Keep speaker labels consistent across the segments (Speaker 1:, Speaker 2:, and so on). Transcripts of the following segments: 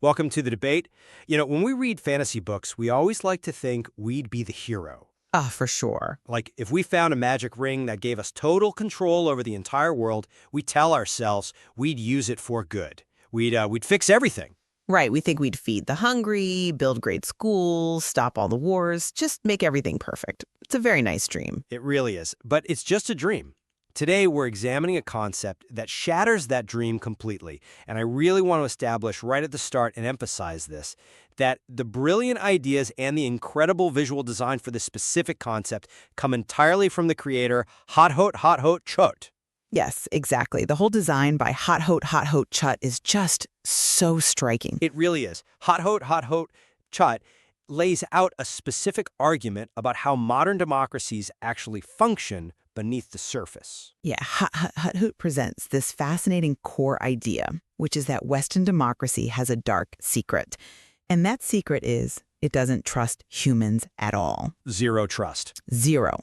Speaker 1: Welcome to the debate. When we read fantasy books, we always like to think we'd be the hero.
Speaker 2: Ah, for sure.
Speaker 1: Like, if we found a magic ring that gave us total control over the entire world, we tell ourselves we'd use it for good. We'd fix everything.
Speaker 2: Right, we think we'd feed the hungry, build great schools, stop all the wars, just make everything perfect. It's a very nice dream.
Speaker 1: It really is. But it's just a dream. Today, we're examining a concept that shatters that dream completely. And I really want to establish right at the start and emphasize this, that the brilliant ideas and the incredible visual design for this specific concept come entirely from the creator, Hot Chut.
Speaker 2: Yes, exactly. The whole design by Hot Chut is just so striking.
Speaker 1: It really is. Hot Chut lays out a specific argument about how modern democracies actually function beneath the surface.
Speaker 2: Yeah, Hut presents this fascinating core idea, which is that Western democracy has a dark secret. And that secret is it doesn't trust humans at all.
Speaker 1: Zero trust.
Speaker 2: Zero.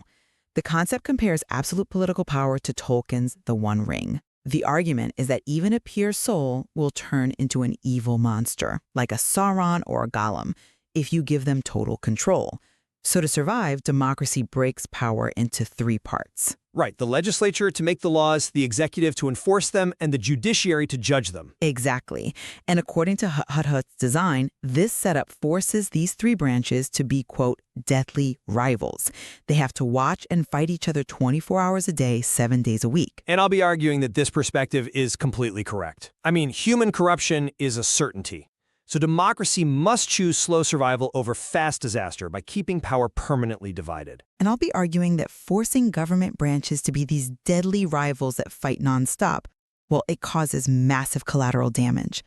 Speaker 2: The concept compares absolute political power to Tolkien's The One Ring. The argument is that even a pure soul will turn into an evil monster, like a Sauron or a Gollum, if you give them total control. So to survive, democracy breaks power into three parts.
Speaker 1: Right, the legislature to make the laws, the executive to enforce them, and the judiciary to judge them.
Speaker 2: Exactly. And according to Hut's design, this setup forces these three branches to be, quote, deathly rivals. They have to watch and fight each other 24 hours a day, 7 days a week.
Speaker 1: And I'll be arguing that this perspective is completely correct. I mean, human corruption is a certainty. So democracy must choose slow survival over fast disaster by keeping power permanently divided.
Speaker 2: And I'll be arguing that forcing government branches to be these deadly rivals that fight nonstop, well, it causes massive collateral damage.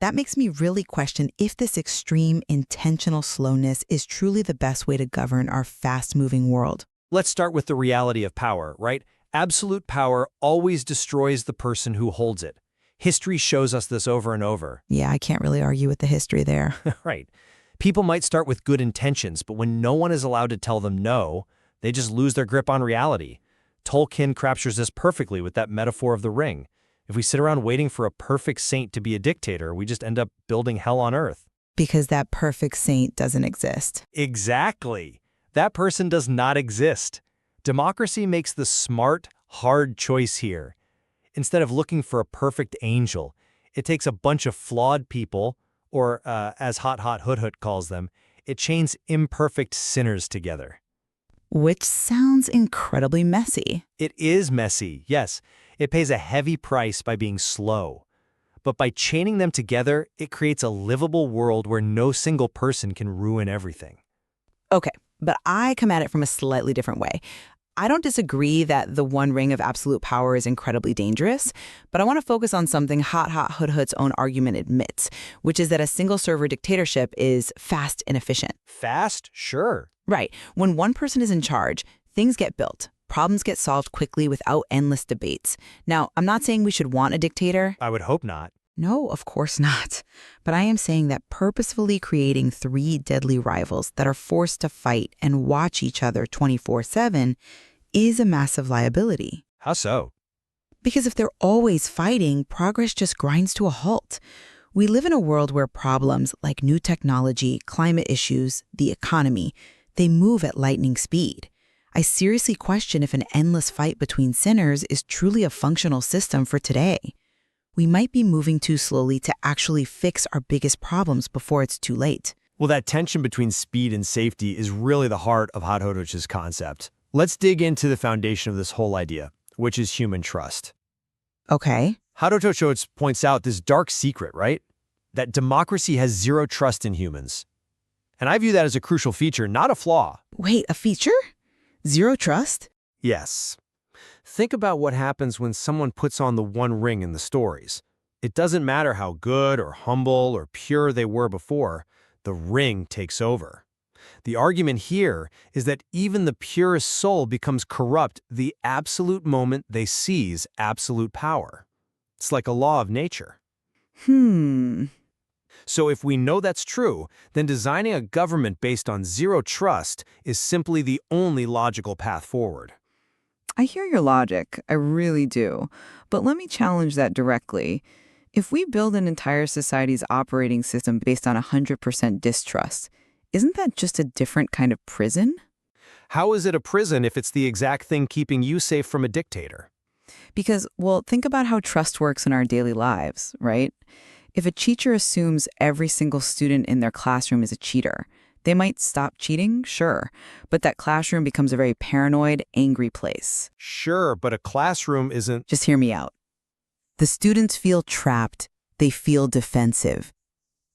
Speaker 2: That makes me really question if this extreme intentional slowness is truly the best way to govern our fast-moving world.
Speaker 1: Let's start with the reality of power, right? Absolute power always destroys the person who holds it. History shows us this over and over.
Speaker 2: Yeah, I can't really argue with the history there.
Speaker 1: Right. People might start with good intentions, but when no one is allowed to tell them no, they just lose their grip on reality. Tolkien captures this perfectly with that metaphor of the ring. If we sit around waiting for a perfect saint to be a dictator, we just end up building hell on earth.
Speaker 2: Because that perfect saint doesn't exist.
Speaker 1: Exactly. That person does not exist. Democracy makes the smart, hard choice here. Instead of looking for a perfect angel, it takes a bunch of flawed people, or as Hut calls them, it chains imperfect sinners together.
Speaker 2: Which sounds incredibly messy.
Speaker 1: It is messy, yes. It pays a heavy price by being slow. But by chaining them together, it creates a livable world where no single person can ruin everything.
Speaker 2: Okay, but I come at it from a slightly different way. I don't disagree that the one ring of absolute power is incredibly dangerous, but I want to focus on something Hut's own argument admits, which is that a single-server dictatorship is fast and efficient.
Speaker 1: Fast? Sure.
Speaker 2: Right. When one person is in charge, things get built. Problems get solved quickly without endless debates. Now, I'm not saying we should want a dictator.
Speaker 1: I would hope not.
Speaker 2: No, of course not. But I am saying that purposefully creating three deadly rivals that are forced to fight and watch each other 24/7 is a massive liability.
Speaker 1: How so?
Speaker 2: Because if they're always fighting, progress just grinds to a halt. We live in a world where problems like new technology, climate issues, the economy, they move at lightning speed. I seriously question if an endless fight between sinners is truly a functional system for today. We might be moving too slowly to actually fix our biggest problems before it's too late.
Speaker 1: Well, that tension between speed and safety is really the heart of Hut's concept. Let's dig into the foundation of this whole idea, which is human trust.
Speaker 2: Okay.
Speaker 1: Hut points out this dark secret, right? That democracy has zero trust in humans. And I view that as a crucial feature, not a flaw.
Speaker 2: Wait, a feature? Zero trust?
Speaker 1: Yes. Think about what happens when someone puts on the one ring in the stories. It doesn't matter how good or humble or pure they were before, the ring takes over. The argument here is that even the purest soul becomes corrupt the absolute moment they seize absolute power. It's like a law of nature. So if we know that's true, then designing a government based on zero trust is simply the only logical path forward.
Speaker 2: I hear your logic, I really do. But let me challenge that directly. If we build an entire society's operating system based on 100% distrust, isn't that just a different kind of prison?
Speaker 1: How is it a prison if it's the exact thing keeping you safe from a dictator?
Speaker 2: Because, well, think about how trust works in our daily lives, right? If a teacher assumes every single student in their classroom is a cheater, they might stop cheating, sure, but that classroom becomes a very paranoid, angry place.
Speaker 1: Sure, but a classroom isn't...
Speaker 2: Just hear me out. The students feel trapped. They feel defensive.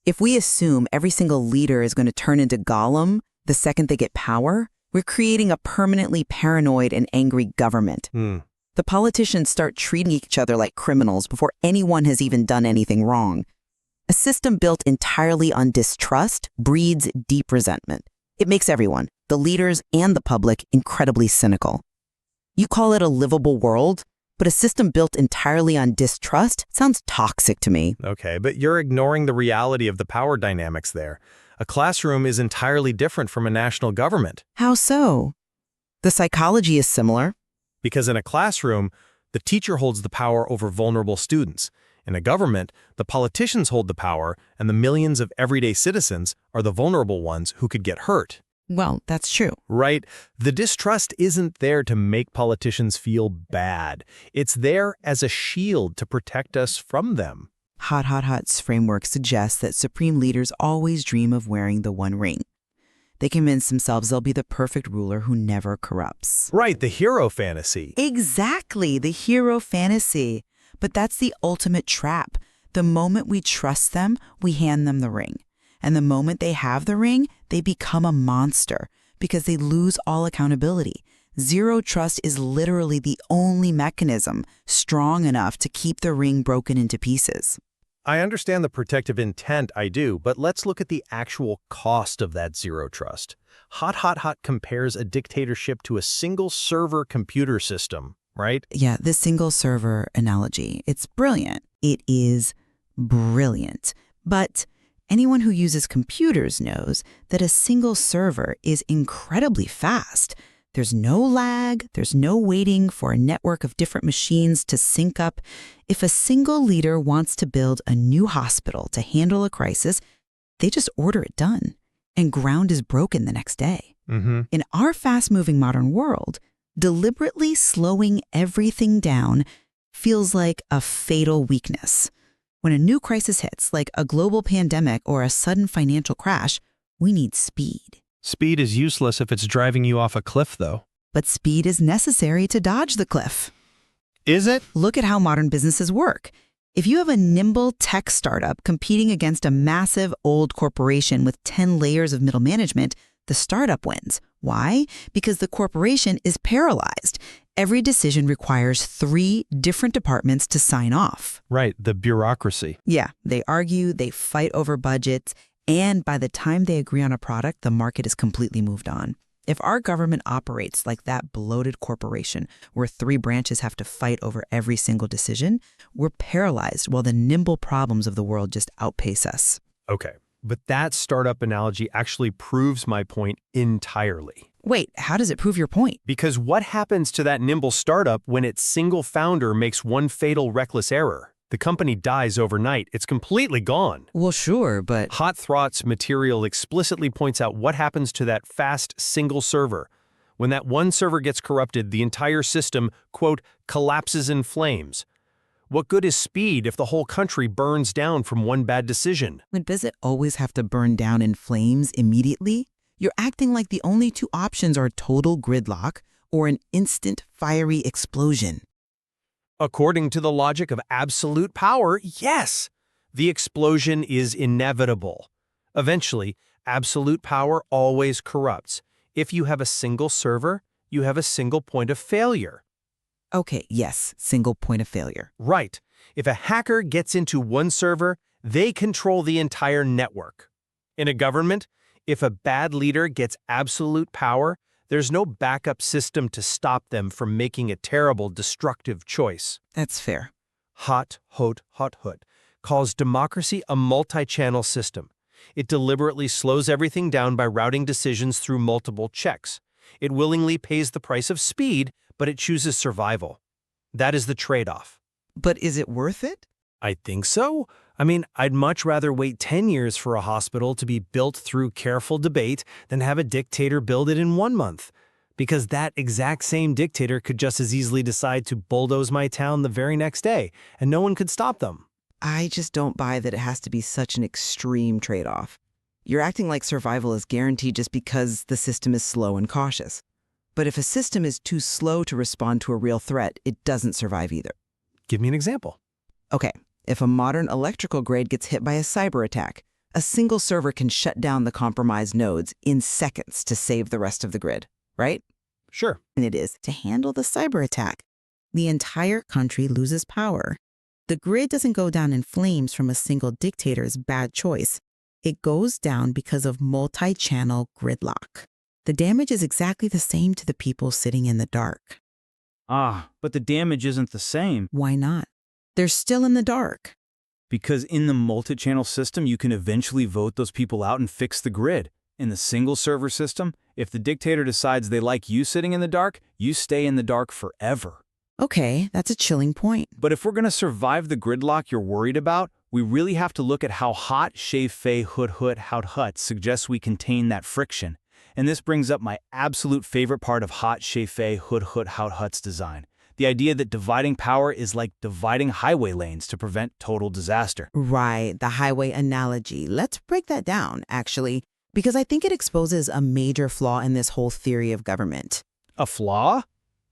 Speaker 2: If we assume every single leader is going to turn into Gollum the second they get power, we're creating a permanently paranoid and angry government. The politicians start treating each other like criminals before anyone has even done anything wrong. A system built entirely on distrust breeds deep resentment. It makes everyone, the leaders and the public, incredibly cynical. You call it a livable world, but a system built entirely on distrust sounds toxic to me.
Speaker 1: Okay, but you're ignoring the reality of the power dynamics there. A classroom is entirely different from a national government.
Speaker 2: How so? The psychology is similar.
Speaker 1: Because in a classroom, the teacher holds the power over vulnerable students. In a government, the politicians hold the power, and the millions of everyday citizens are the vulnerable ones who could get hurt.
Speaker 2: Well, that's true.
Speaker 1: Right? The distrust isn't there to make politicians feel bad. It's there as a shield to protect us from them.
Speaker 2: Hot's framework suggests that supreme leaders always dream of wearing the one ring. They convince themselves they'll be the perfect ruler who never corrupts.
Speaker 1: Right, the hero fantasy.
Speaker 2: Exactly, the hero fantasy. But that's the ultimate trap. The moment we trust them, we hand them the ring. And the moment they have the ring, they become a monster because they lose all accountability. Zero trust is literally the only mechanism strong enough to keep the ring broken into pieces.
Speaker 1: I understand the protective intent, I do, but let's look at the actual cost of that zero trust. Hot compares a dictatorship to a single server computer system, right?
Speaker 2: Yeah, this single server analogy, it's brilliant. It is brilliant. But anyone who uses computers knows that a single server is incredibly fast. There's no lag, there's no waiting for a network of different machines to sync up. If a single leader wants to build a new hospital to handle a crisis, they just order it done, and ground is broken the next day. In our fast-moving modern world, deliberately slowing everything down feels like a fatal weakness. When a new crisis hits, like a global pandemic or a sudden financial crash, we need speed.
Speaker 1: Speed is useless if it's driving you off a cliff, though.
Speaker 2: But speed is necessary to dodge the cliff.
Speaker 1: Is it?
Speaker 2: Look at how modern businesses work. If you have a nimble tech startup competing against a massive old corporation with 10 layers of middle management, the startup wins. Why? Because the corporation is paralyzed. Every decision requires 3 different departments to sign off.
Speaker 1: Right, the bureaucracy.
Speaker 2: Yeah, they argue, they fight over budgets, and by the time they agree on a product, the market is completely moved on. If our government operates like that bloated corporation where 3 branches have to fight over every single decision, we're paralyzed while the nimble problems of the world just outpace us.
Speaker 1: Okay, but that startup analogy actually proves my point entirely.
Speaker 2: Wait, how does it prove your point?
Speaker 1: Because what happens to that nimble startup when its single founder makes one fatal reckless error? The company dies overnight. It's completely gone.
Speaker 2: Well, sure, but...
Speaker 1: Hot Thrott's material explicitly points out what happens to that fast single server. When that one server gets corrupted, the entire system, quote, collapses in flames. What good is speed if the whole country burns down from one bad decision?
Speaker 2: But does it always have to burn down in flames immediately? You're acting like the only 2 options are total gridlock or an instant fiery explosion.
Speaker 1: According to the logic of absolute power, yes, the explosion is inevitable. Eventually, absolute power always corrupts. If you have a single server, you have a single point of failure.
Speaker 2: Okay, yes, single point of failure.
Speaker 1: Right. If a hacker gets into one server, they control the entire network. In a government, if a bad leader gets absolute power, there's no backup system to stop them from making a terrible, destructive choice.
Speaker 2: That's fair.
Speaker 1: Hot calls democracy a multi-channel system. It deliberately slows everything down by routing decisions through multiple checks. It willingly pays the price of speed, but it chooses survival. That is the trade-off.
Speaker 2: But is it worth it?
Speaker 1: I think so. I mean, I'd much rather wait 10 years for a hospital to be built through careful debate than have a dictator build it in 1 month. Because that exact same dictator could just as easily decide to bulldoze my town the very next day, and no one could stop them.
Speaker 3: I just don't buy that it has to be such an extreme trade-off. You're acting like survival is guaranteed just because the system is slow and cautious. But if a system is too slow to respond to a real threat, it doesn't survive either.
Speaker 1: Give me an example.
Speaker 3: Okay, if a modern electrical grid gets hit by a cyber attack, a single server can shut down the compromised nodes in seconds to save the rest of the grid, right?
Speaker 1: Sure.
Speaker 2: And it is to handle the cyber attack. The entire country loses power. The grid doesn't go down in flames from a single dictator's bad choice. It goes down because of multi-channel gridlock. The damage is exactly the same to the people sitting in the dark.
Speaker 4: Ah, but the damage isn't the same.
Speaker 2: Why not? They're still in the dark.
Speaker 4: Because in the multi-channel system, you can eventually vote those people out and fix the grid. In the single server system, if the dictator decides they like you sitting in the dark, you stay in the dark forever.
Speaker 2: Okay, that's a chilling point.
Speaker 4: But if we're going to survive the gridlock you're worried about, we really have to look at how hot shave fei hut hut hout hut suggests we contain that friction. And this brings up my absolute favorite part of hot shave fei hut hut hout hut's design. The idea that dividing power is like dividing highway lanes to prevent total disaster.
Speaker 2: Right, the highway analogy. Let's break that down, actually, because I think it exposes a major flaw in this whole theory of government.
Speaker 1: A flaw?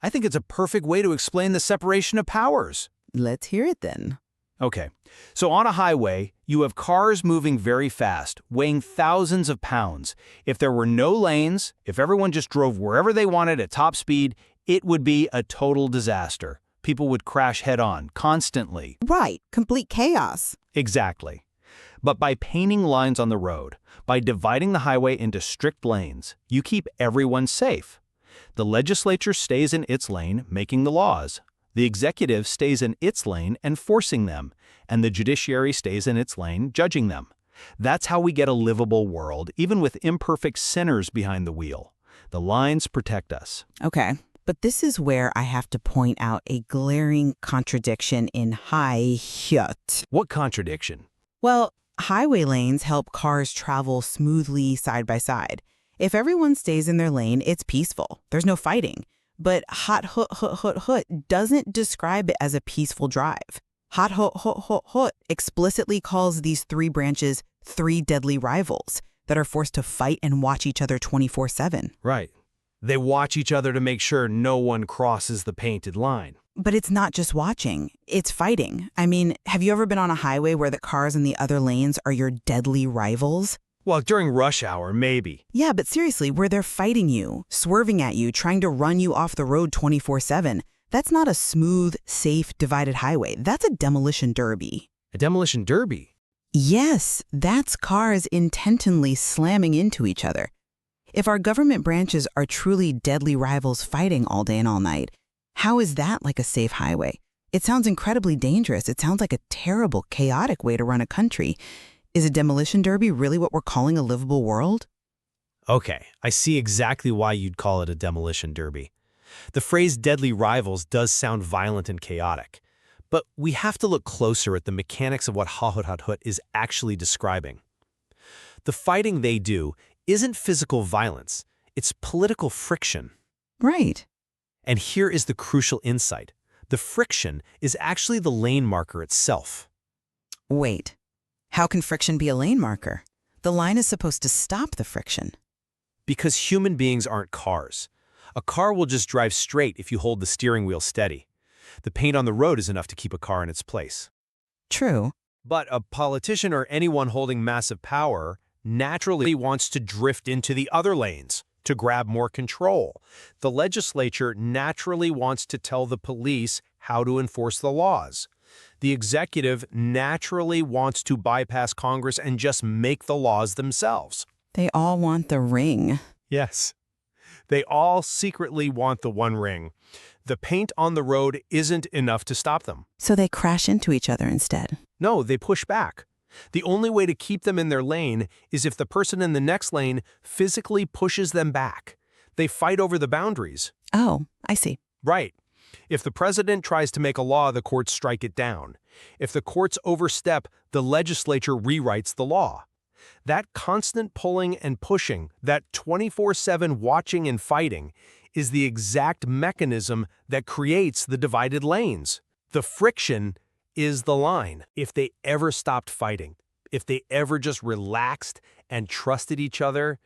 Speaker 1: I think it's a perfect way to explain the separation of powers.
Speaker 2: Let's hear it then.
Speaker 1: Okay, so on a highway, you have cars moving very fast, weighing thousands of pounds. If there were no lanes, if everyone just drove wherever they wanted at top speed, it would be a total disaster. People would crash head-on, constantly.
Speaker 2: Right, complete chaos.
Speaker 1: Exactly. But by painting lines on the road, by dividing the highway into strict lanes, you keep everyone safe. The legislature stays in its lane, making the laws. The executive stays in its lane, enforcing them. And the judiciary stays in its lane, judging them. That's how we get a livable world, even with imperfect sinners behind the wheel. The lines protect us.
Speaker 2: Okay, but this is where I have to point out a glaring contradiction in hut.
Speaker 1: What contradiction?
Speaker 2: Well, highway lanes help cars travel smoothly side by side. If everyone stays in their lane, it's peaceful. There's no fighting. But hot hut doesn't describe it as a peaceful drive. Hot hut explicitly calls these three branches three deadly rivals that are forced to fight and watch each other 24/7.
Speaker 1: Right. They watch each other to make sure no one crosses the painted line.
Speaker 2: But it's not just watching, it's fighting. I mean, have you ever been on a highway where the cars in the other lanes are your deadly rivals?
Speaker 1: Well, during rush hour, maybe.
Speaker 2: Yeah, but seriously, where they're fighting you, swerving at you, trying to run you off the road 24/7, that's not a smooth, safe, divided highway. That's a demolition derby.
Speaker 1: A demolition derby?
Speaker 2: Yes, that's cars intentionally slamming into each other. If our government branches are truly deadly rivals fighting all day and all night, how is that like a safe highway? It sounds incredibly dangerous. It sounds like a terrible, chaotic way to run a country. Is a demolition derby really what we're calling a livable world?
Speaker 1: Okay, I see exactly why you'd call it a demolition derby. The phrase deadly rivals does sound violent and chaotic. But we have to look closer at the mechanics of what hut is actually describing. The fighting they do isn't physical violence, it's political friction.
Speaker 2: Right.
Speaker 1: And here is the crucial insight. The friction is actually the lane marker itself.
Speaker 2: Wait. How can friction be a lane marker? The line is supposed to stop the friction.
Speaker 1: Because human beings aren't cars. A car will just drive straight if you hold the steering wheel steady. The paint on the road is enough to keep a car in its place.
Speaker 2: True.
Speaker 1: But a politician or anyone holding massive power naturally wants to drift into the other lanes to grab more control. The legislature naturally wants to tell the police how to enforce the laws. The executive naturally wants to bypass Congress and just make the laws themselves.
Speaker 2: They all want the ring.
Speaker 1: Yes. They all secretly want the one ring. The paint on the road isn't enough to stop them.
Speaker 2: So they crash into each other instead.
Speaker 1: No, they push back. The only way to keep them in their lane is if the person in the next lane physically pushes them back. They fight over the boundaries.
Speaker 2: Oh, I see.
Speaker 1: Right. If the president tries to make a law, the courts strike it down. If the courts overstep, the legislature rewrites the law. That constant pulling and pushing, that 24/7 watching and fighting, is the exact mechanism that creates the divided lanes. The friction is the line. If they ever stopped fighting, if they ever just relaxed and trusted each other,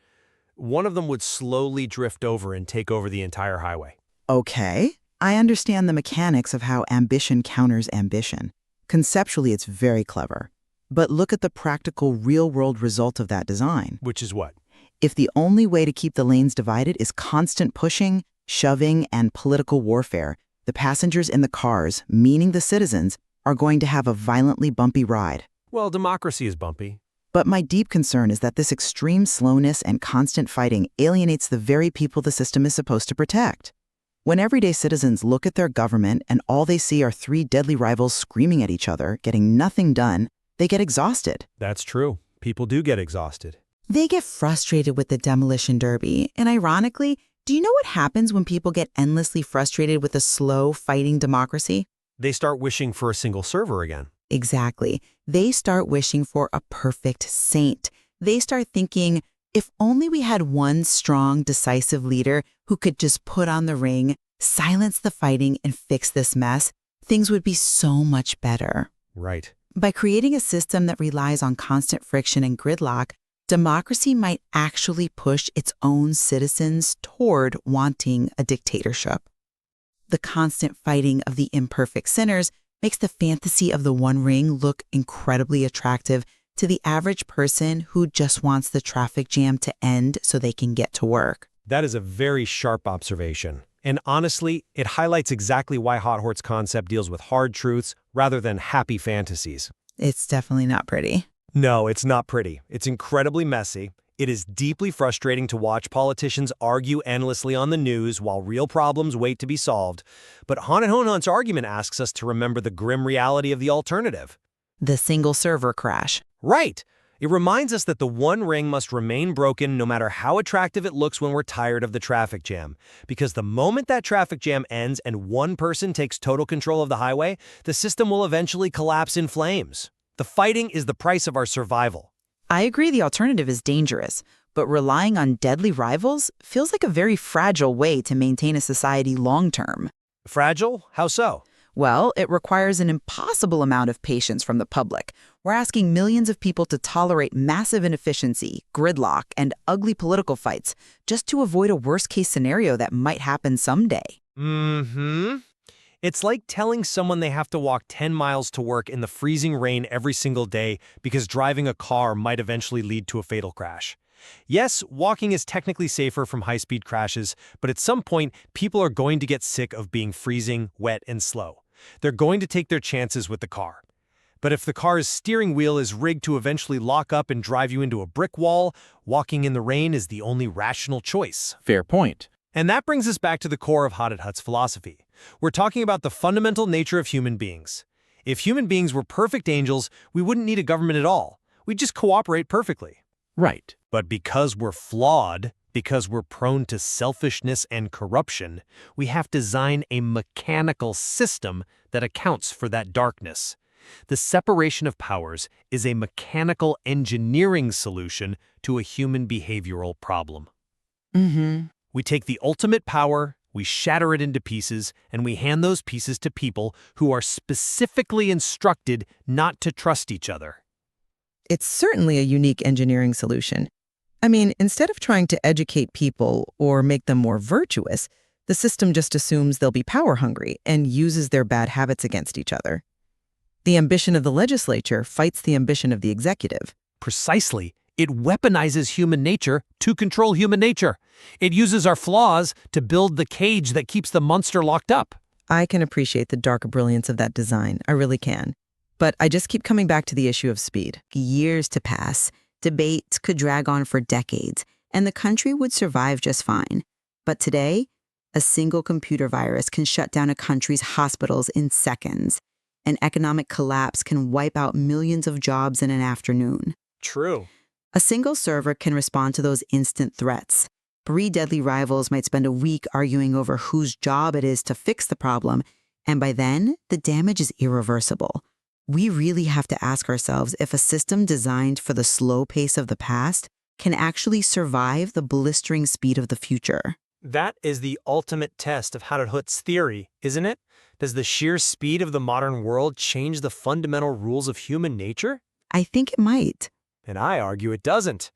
Speaker 1: one of them would slowly drift over and take over the entire highway.
Speaker 3: Okay, I understand the mechanics of how ambition counters ambition. Conceptually, it's very clever. But look at the practical, real-world result of that design.
Speaker 1: Which is what?
Speaker 3: If the only way to keep the lanes divided is constant pushing, shoving, and political warfare, the passengers in the cars, meaning the citizens, are going to have a violently bumpy ride.
Speaker 1: Well, democracy is bumpy.
Speaker 3: But my deep concern is that this extreme slowness and constant fighting alienates the very people the system is supposed to protect. When everyday citizens look at their government and all they see are three deadly rivals screaming at each other, getting nothing done, they get exhausted.
Speaker 1: That's true. People do get exhausted.
Speaker 2: They get frustrated with the demolition derby. And ironically, do you know what happens when people get endlessly frustrated with a slow, fighting democracy?
Speaker 1: They start wishing for a single server again.
Speaker 2: Exactly. They start wishing for a perfect saint. They start thinking, if only we had one strong, decisive leader who could just put on the ring, silence the fighting, and fix this mess, things would be so much better.
Speaker 1: Right.
Speaker 2: By creating a system that relies on constant friction and gridlock, democracy might actually push its own citizens toward wanting a dictatorship. The constant fighting of the imperfect sinners makes the fantasy of the One Ring look incredibly attractive to the average person who just wants the traffic jam to end so they can get to work.
Speaker 1: That is a very sharp observation. And honestly, it highlights exactly why Hot Hort's concept deals with hard truths rather than happy fantasies.
Speaker 2: It's definitely not pretty.
Speaker 1: No, it's not pretty. It's incredibly messy. It is deeply frustrating to watch politicians argue endlessly on the news while real problems wait to be solved. But Haunted Hunt's argument asks us to remember the grim reality of the alternative.
Speaker 2: The single server crash.
Speaker 1: Right. It reminds us that the One Ring must remain broken no matter how attractive it looks when we're tired of the traffic jam. Because the moment that traffic jam ends and one person takes total control of the highway, the system will eventually collapse in flames. The fighting is the price of our survival.
Speaker 2: I agree the alternative is dangerous, but relying on deadly rivals feels like a very fragile way to maintain a society long-term.
Speaker 1: Fragile? How so?
Speaker 2: Well, it requires an impossible amount of patience from the public. We're asking millions of people to tolerate massive inefficiency, gridlock, and ugly political fights just to avoid a worst-case scenario that might happen someday.
Speaker 1: It's like telling someone they have to walk 10 miles to work in the freezing rain every single day because driving a car might eventually lead to a fatal crash. Yes, walking is technically safer from high-speed crashes, but at some point, people are going to get sick of being freezing, wet, and slow. They're going to take their chances with the car. But if the car's steering wheel is rigged to eventually lock up and drive you into a brick wall, walking in the rain is the only rational choice.
Speaker 4: Fair point.
Speaker 1: And that brings us back to the core of Haunted Hunt's philosophy. We're talking about the fundamental nature of human beings. If human beings were perfect angels, we wouldn't need a government at all. We'd just cooperate perfectly.
Speaker 4: Right.
Speaker 1: But because we're flawed, because we're prone to selfishness and corruption, we have to design a mechanical system that accounts for that darkness. The separation of powers is a mechanical engineering solution to a human behavioral problem. We take the ultimate power, we shatter it into pieces, and we hand those pieces to people who are specifically instructed not to trust each other.
Speaker 2: It's certainly a unique engineering solution. I mean, instead of trying to educate people or make them more virtuous, the system just assumes they'll be power-hungry and uses their bad habits against each other. The ambition of the legislature fights the ambition of the executive.
Speaker 1: Precisely. It weaponizes human nature to control human nature. It uses our flaws to build the cage that keeps the monster locked up.
Speaker 2: I can appreciate the dark brilliance of that design. I really can. But I just keep coming back to the issue of speed. Years to pass, debates could drag on for decades, and the country would survive just fine. But today, a single computer virus can shut down a country's hospitals in seconds. An economic collapse can wipe out millions of jobs in an afternoon.
Speaker 1: True.
Speaker 2: A single server can respond to those instant threats. Three deadly rivals might spend a week arguing over whose job it is to fix the problem, and by then, the damage is irreversible. We really have to ask ourselves if a system designed for the slow pace of the past can actually survive the blistering speed of the future.
Speaker 1: That is the ultimate test of Hut's theory, isn't it? Does the sheer speed of the modern world change the fundamental rules of human nature?
Speaker 2: I think it might.
Speaker 1: And I argue it doesn't.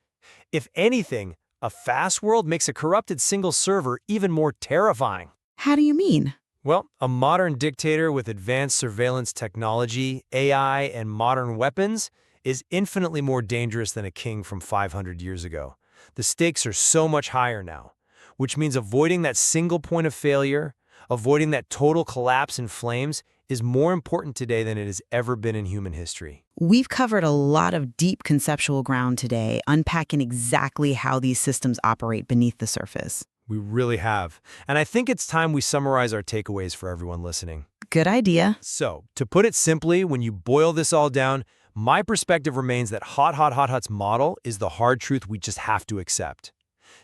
Speaker 1: If anything, a fast world makes a corrupted single server even more terrifying.
Speaker 2: How do you mean?
Speaker 1: Well, a modern dictator with advanced surveillance technology, AI, and modern weapons is infinitely more dangerous than a king from 500 years ago. The stakes are so much higher now, which means avoiding that single point of failure, avoiding that total collapse in flames, is more important today than it has ever been in human history.
Speaker 2: We've covered a lot of deep conceptual ground today, unpacking exactly how these systems operate beneath the surface.
Speaker 1: We really have. And I think it's time we summarize our takeaways for everyone listening.
Speaker 2: Good idea.
Speaker 1: So, to put it simply, when you boil this all down, my perspective remains that Hut's model is the hard truth we just have to accept.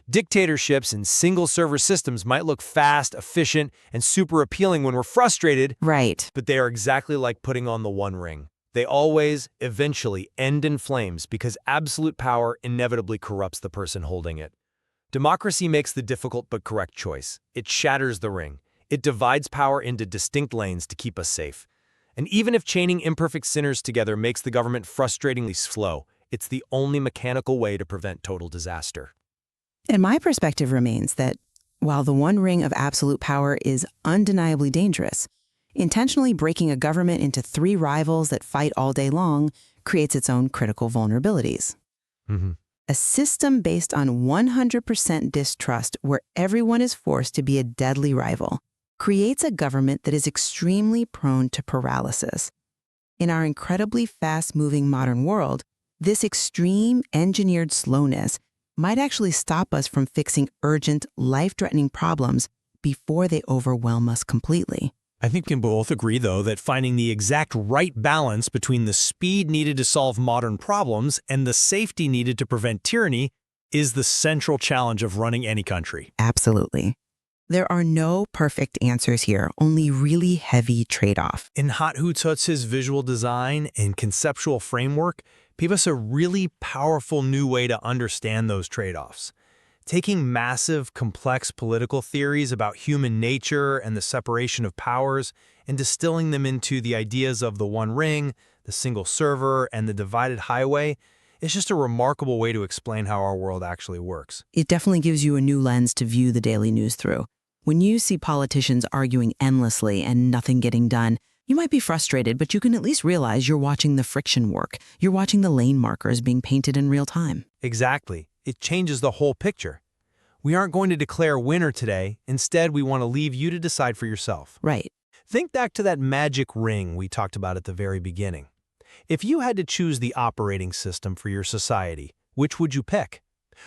Speaker 1: Dictatorships and single-server systems might look fast, efficient, and super appealing when we're frustrated,
Speaker 2: Right.
Speaker 1: but they are exactly like putting on the One Ring. They always, eventually, end in flames because absolute power inevitably corrupts the person holding it. Democracy makes the difficult but correct choice. It shatters the ring. It divides power into distinct lanes to keep us safe. And even if chaining imperfect sinners together makes the government frustratingly slow, it's the only mechanical way to prevent total disaster.
Speaker 2: And my perspective remains that while the one ring of absolute power is undeniably dangerous, intentionally breaking a government into three rivals that fight all day long creates its own critical vulnerabilities. A system based on 100% distrust where everyone is forced to be a deadly rival creates a government that is extremely prone to paralysis. In our incredibly fast-moving modern world, this extreme engineered slowness might actually stop us from fixing urgent, life-threatening problems before they overwhelm us completely.
Speaker 5: I think we can both agree, though, that finding the exact right balance between the speed needed to solve modern problems and the safety needed to prevent tyranny is the central challenge of running any country.
Speaker 2: Absolutely. There are no perfect answers here, only really heavy trade-off.
Speaker 5: In Hut's visual design and conceptual framework gave us a really powerful new way to understand those trade-offs. Taking massive, complex political theories about human nature and the separation of powers and distilling them into the ideas of the One Ring, the single server, and the divided highway is just a remarkable way to explain how our world actually works.
Speaker 2: It definitely gives you a new lens to view the daily news through. When you see politicians arguing endlessly and nothing getting done, you might be frustrated, but you can at least realize you're watching the friction work. You're watching the lane markers being painted in real time.
Speaker 1: Exactly. It changes the whole picture. We aren't going to declare a winner today. Instead, we want to leave you to decide for yourself.
Speaker 2: Right.
Speaker 1: Think back to that magic ring we talked about at the very beginning. If you had to choose the operating system for your society, which would you pick?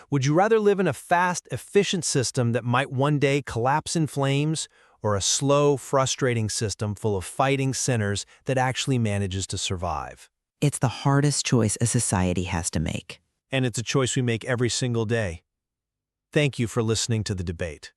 Speaker 1: Would you rather live in a fast, efficient system that might one day collapse in flames, or a slow, frustrating system full of fighting sinners that actually manages to survive?
Speaker 2: It's the hardest choice a society has to make.
Speaker 1: And it's a choice we make every single day. Thank you for listening to the debate.